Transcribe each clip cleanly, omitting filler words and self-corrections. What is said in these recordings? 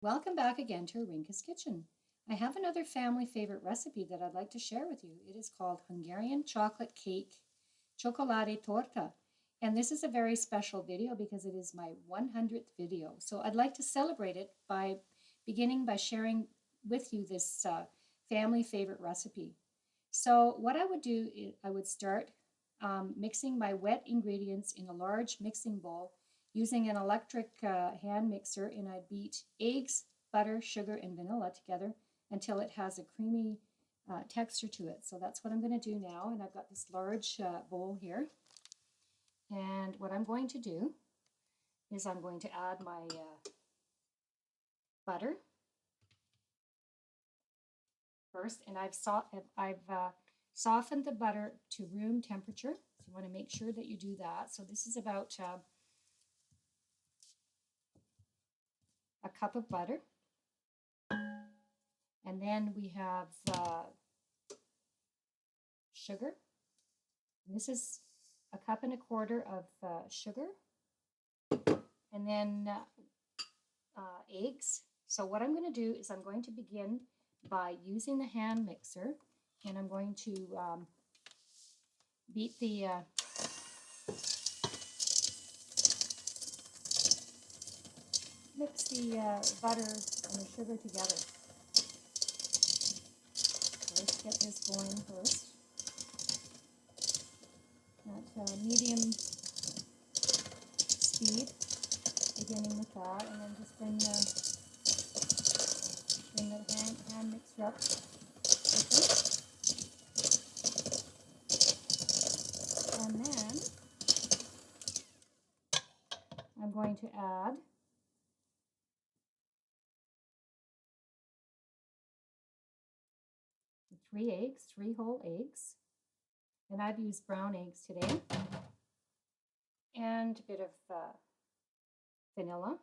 Welcome back again to Rinka's Kitchen. I have another family favorite recipe that I'd like to share with you. It is called Hungarian chocolate cake Csokoládétorta. And this is a very special video because it is my 100th video. So I'd like to celebrate it by beginning by sharing with you this family favorite recipe. So what I would do is I would start mixing my wet ingredients in a large mixing bowl using an electric hand mixer, and I beat eggs, butter, sugar, and vanilla together until it has a creamy texture to it. So that's what I'm going to do now, and I've got this large bowl here. And what I'm going to do is I'm going to add my butter first, and I've softened the butter to room temperature. So you want to make sure that you do that. So this is about a cup of butter, and then we have sugar. And this is a cup and a quarter of sugar, and then eggs. So what I'm going to do is I'm going to begin by using the hand mixer, and I'm going to beat the mix the butter and the sugar together. So let's get this going first. At medium speed, beginning with that, and then just bring the hand mixer up with it. And then I'm going to add three whole eggs, and I've used brown eggs today, and a bit of vanilla.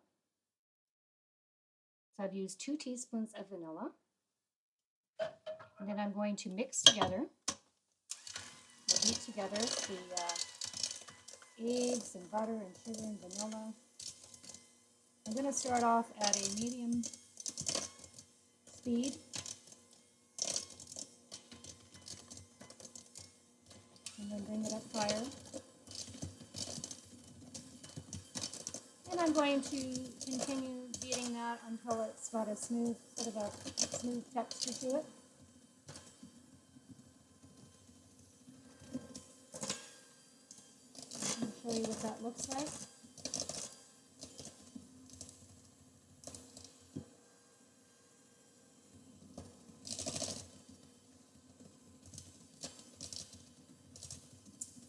So I've used 2 teaspoons of vanilla, and then I'm going to mix together, beat together the eggs and butter and sugar and vanilla. I'm going to start off at a medium speed, and then bring it up higher. And I'm going to continue beating that until it's got a smooth texture to it. I'll show you what that looks like.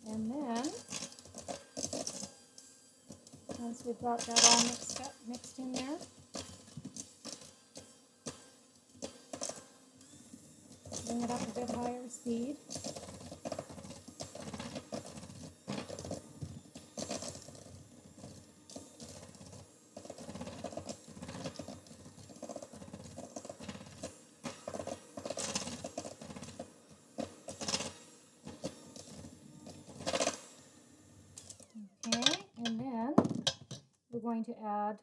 And then, once we've got that all mixed in there, bring it up a bit higher speed. Okay, and then we're going to add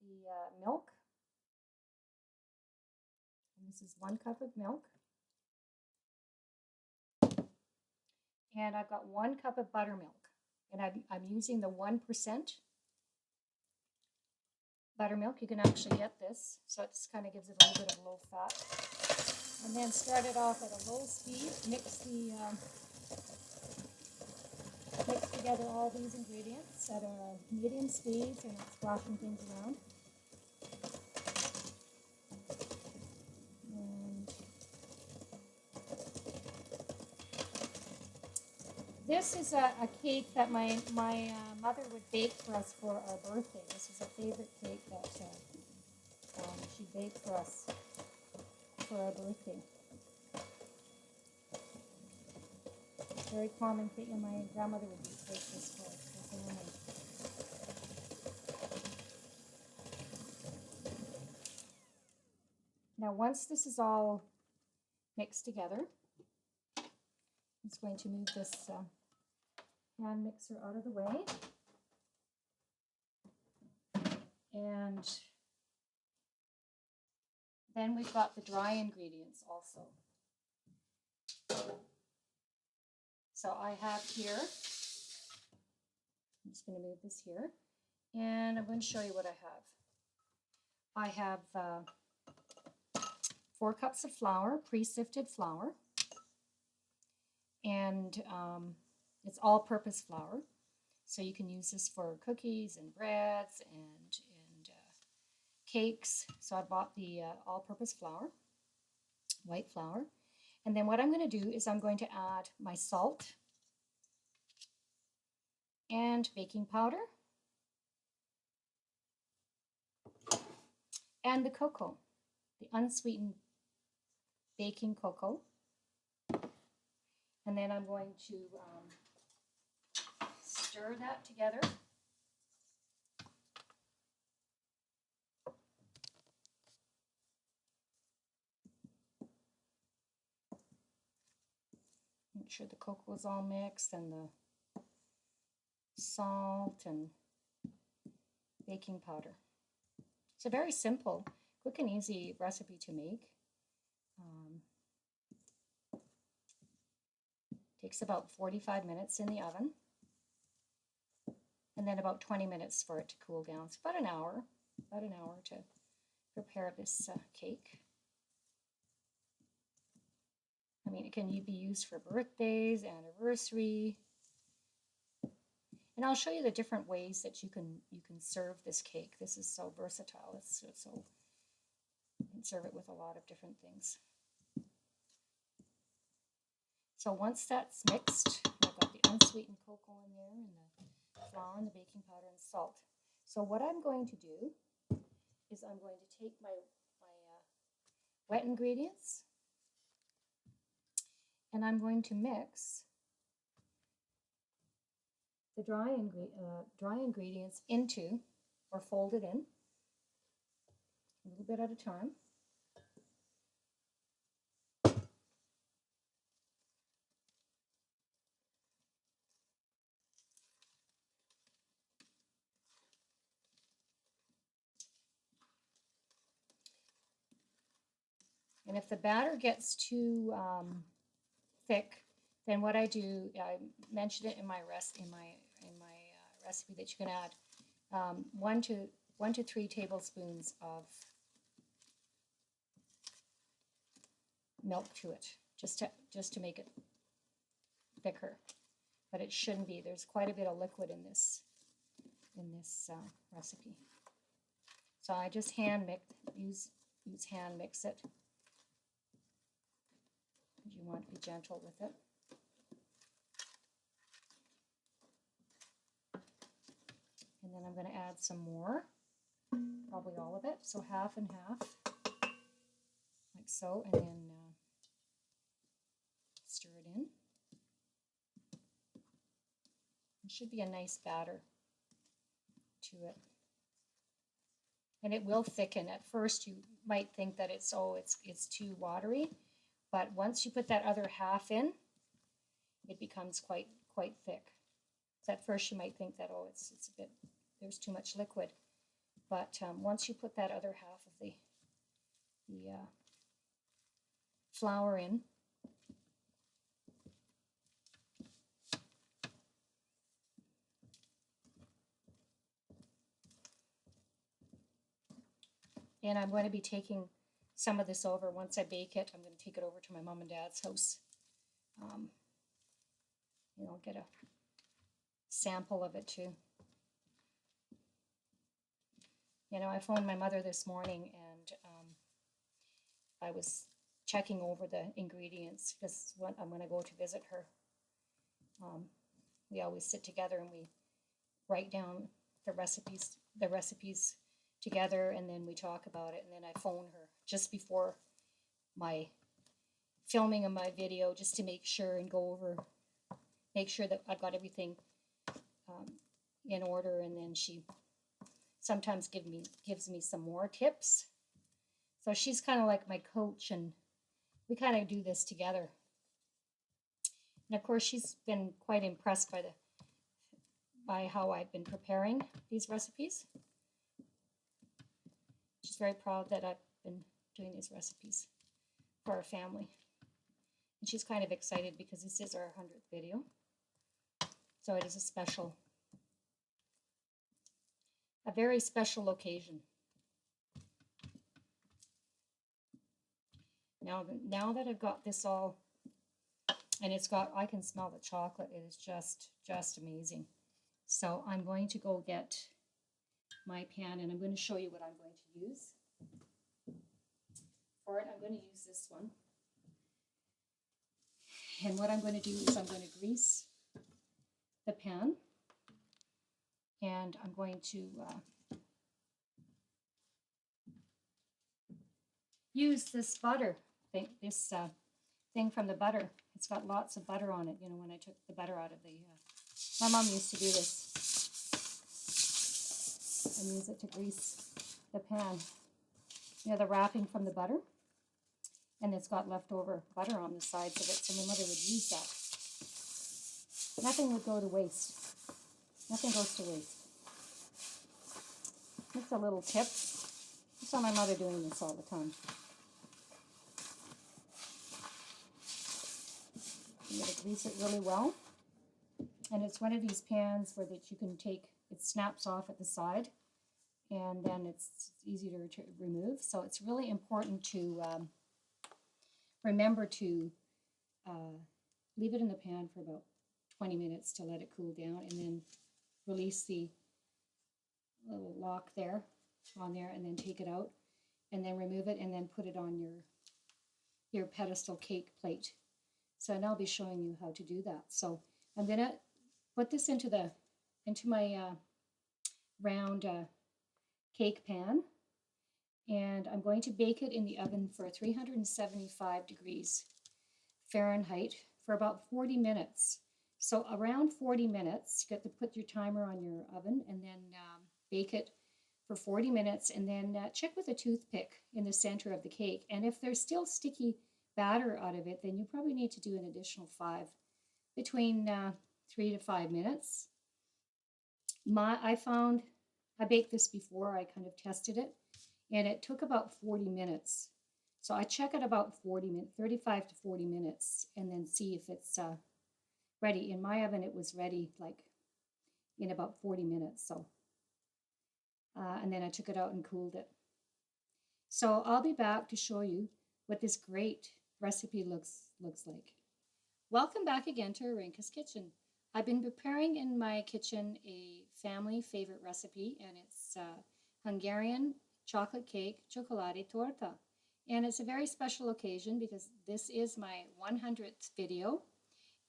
the milk. And this is 1 cup of milk. And I've got 1 cup of buttermilk. And I'm using the 1% buttermilk. You can actually get this, so it just kind of gives it a little bit of low fat. And then start it off at a low speed. Mix together all these ingredients at a medium speed, so not splashing things around. And this is a cake that my mother would bake for us for our birthday. This is a favorite cake that she baked for us for our birthday. Very common cake, and my grandmother would bake this for family. Now, once this is all mixed together, just going to move this hand mixer out of the way. And then we've got the dry ingredients also. So I have here, I'm just going to move this here, and I'm going to show you what I have. I have 4 cups of flour, pre-sifted flour, and it's all-purpose flour. So you can use this for cookies and breads and cakes. So I bought the all-purpose flour, white flour. And then what I'm going to do is I'm going to add my salt and baking powder and the cocoa, the unsweetened baking cocoa. And then I'm going to stir that together. Make sure the cocoa is all mixed and the salt and baking powder. It's a very simple, quick and easy recipe to make. Takes about 45 minutes in the oven, and then about 20 minutes for it to cool down. It's about an hour to prepare this cake. I mean, it can be used for birthdays, anniversary, and I'll show you the different ways that you can serve this cake. This is so versatile. So you can serve it with a lot of different things. So once that's mixed, I've got the unsweetened cocoa in there, and the flour and the baking powder and salt. So what I'm going to do is I'm going to take my wet ingredients, and I'm going to mix the dry ingredients into, or fold it in, a little bit at a time. And if the batter gets too thick, then what I do, I mentioned it in my recipe that you can add 1 to 3 tablespoons of milk to it, just to make it thicker. But it shouldn't be. There's quite a bit of liquid in this recipe. So I just use hand mix it. You want to be gentle with it. And then I'm going to add some more, probably all of it, so half and half, like so, and then stir it in. It should be a nice batter to it. And it will thicken. At first you might think that it's too watery, but once you put that other half in, it becomes quite thick. So at first you might think that, oh, it's a bit, there's too much liquid. But once you put that other half of the flour in, and I'm going to be taking some of this over. Once I bake it, I'm going to take it over to my mom and dad's house. Get a sample of it too. I phoned my mother this morning, and I was checking over the ingredients because I'm going to go to visit her. We always sit together and we write down the recipes together, and then we talk about it. And then I phone her just before my filming of my video, just to make sure and make sure that I've got everything in order. And then she sometimes gives me some more tips. So she's kind of like my coach, and we kind of do this together. And of course, she's been quite impressed by how I've been preparing these recipes. She's very proud that I've been doing these recipes for our family. And she's kind of excited because this is our 100th video. So it is a very special occasion. Now that I've got this all, and I can smell the chocolate. It is just amazing. So I'm going to go get my pan, and I'm going to show you what I'm going to use. For it, I'm going to use this one. And what I'm going to do is I'm going to grease the pan, and I'm going to use this butter thing, thing from the butter. It's got lots of butter on it. You know, when I took the butter out of the, my mom used to do this and use it to grease the pan. You know, the wrapping from the butter, and it's got leftover butter on the sides of it, so my mother would use that. Nothing would go to waste. Nothing goes to waste. Just a little tip. I saw my mother doing this all the time. I'm going to grease it really well. And it's one of these pans where that you can take, it snaps off at the side, and then it's easy to remove. So it's really important to remember to leave it in the pan for about 20 minutes to let it cool down, and then release the little lock there on there, and then take it out, and then remove it, and then put it on your pedestal cake plate. So, and I'll be showing you how to do that. So I'm gonna put this into my round cake pan, and I'm going to bake it in the oven for 375 degrees Fahrenheit for about 40 minutes. So around 40 minutes, you get to put your timer on your oven, and then bake it for 40 minutes, and then check with a toothpick in the center of the cake. And if there's still sticky batter out of it, then you probably need to do an additional between 3 to 5 minutes. I baked this before, I kind of tested it, and it took about 40 minutes. So I check it about 35 to 40 minutes, and then see if it's ready. In my oven, it was ready like in about 40 minutes. So, and then I took it out and cooled it. So I'll be back to show you what this great recipe looks like. Welcome back again to Arinka's Kitchen. I've been preparing in my kitchen a family favorite recipe, and it's Hungarian chocolate cake Csokoládétorta. And it's a very special occasion because this is my 100th video,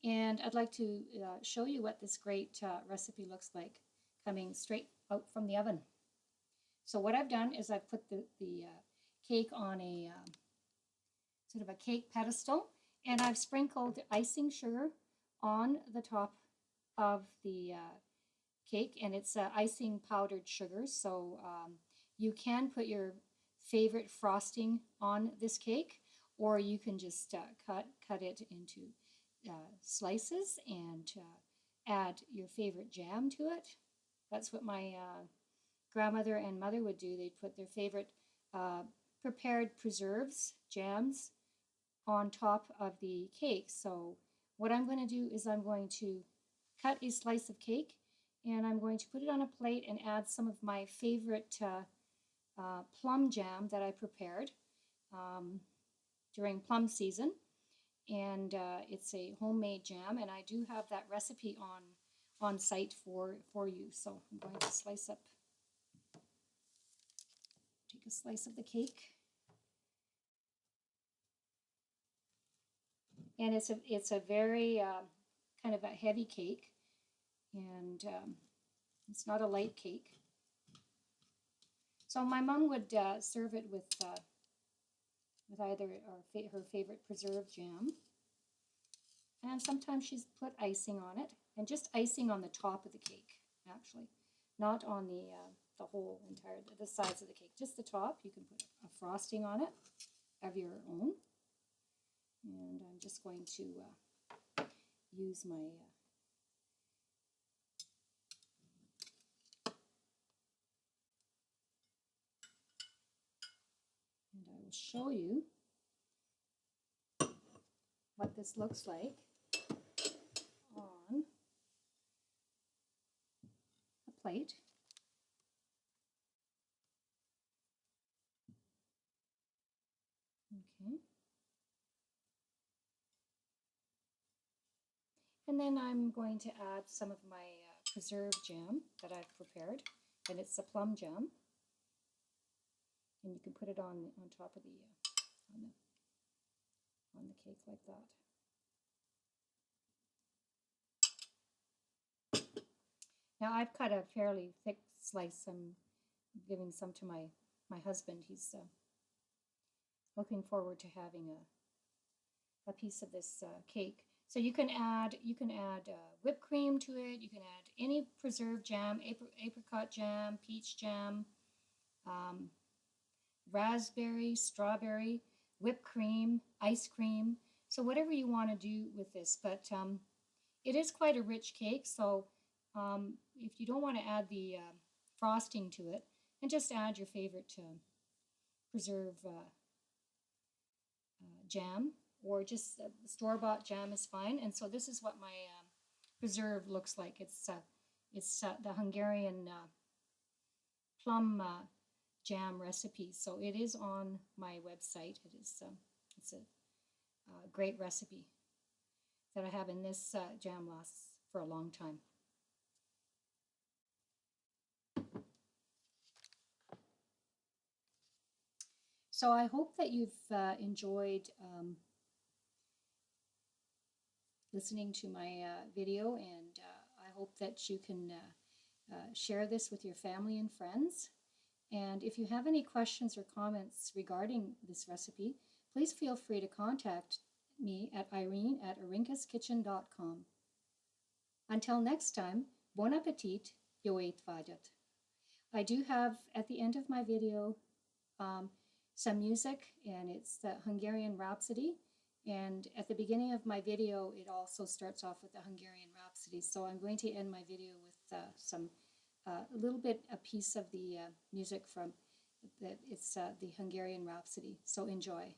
and I'd like to show you what this great recipe looks like coming straight out from the oven. So what I've done is I've put the cake on a sort of a cake pedestal, and I've sprinkled icing sugar on the top of the cake, and it's icing powdered sugar. So you can put your favorite frosting on this cake, or you can just cut it into slices and add your favorite jam to it. That's what my grandmother and mother would do. They'd put their favorite prepared preserves, jams, on top of the cake. So what I'm going to do is I'm going to cut a slice of cake, and I'm going to put it on a plate and add some of my favorite plum jam that I prepared during plum season. And it's a homemade jam, and I do have that recipe on site for you. So I'm going to take a slice of the cake. And it's a very kind of a heavy cake, and it's not a light cake. So my mom would serve it with either her favorite preserved jam, and sometimes she's put icing on it, and just icing on the top of the cake, actually, not on the the sides of the cake, just the top. You can put a frosting on it of your own. And I'm just going to use my and I will show you what this looks like on a plate. Okay. And then I'm going to add some of my preserved jam that I've prepared, and it's a plum jam. And you can put it on top of on the cake like that. Now I've cut a fairly thick slice. I'm giving some to my husband. He's looking forward to having a piece of this cake. So you can add whipped cream to it. You can add any preserved jam, apricot jam, peach jam, raspberry, strawberry, whipped cream, ice cream. So whatever you want to do with this, but it is quite a rich cake. So if you don't want to add the frosting to it, and just add your favorite preserve jam, or just store-bought jam is fine. And so this is what my preserve looks like. It's the Hungarian plum jam recipe. So it is on my website. It's a great recipe that I have, and this jam lasts for a long time. So I hope that you've enjoyed listening to my video, and I hope that you can share this with your family and friends. And if you have any questions or comments regarding this recipe, please feel free to contact me at irene@arinkaskitchen.com. Until next time, bon appetit, jó étvágyat. I do have at the end of my video some music, and it's the Hungarian Rhapsody. And at the beginning of my video, it also starts off with the Hungarian Rhapsody. So I'm going to end my video with a piece of the music from it's the Hungarian Rhapsody. So enjoy.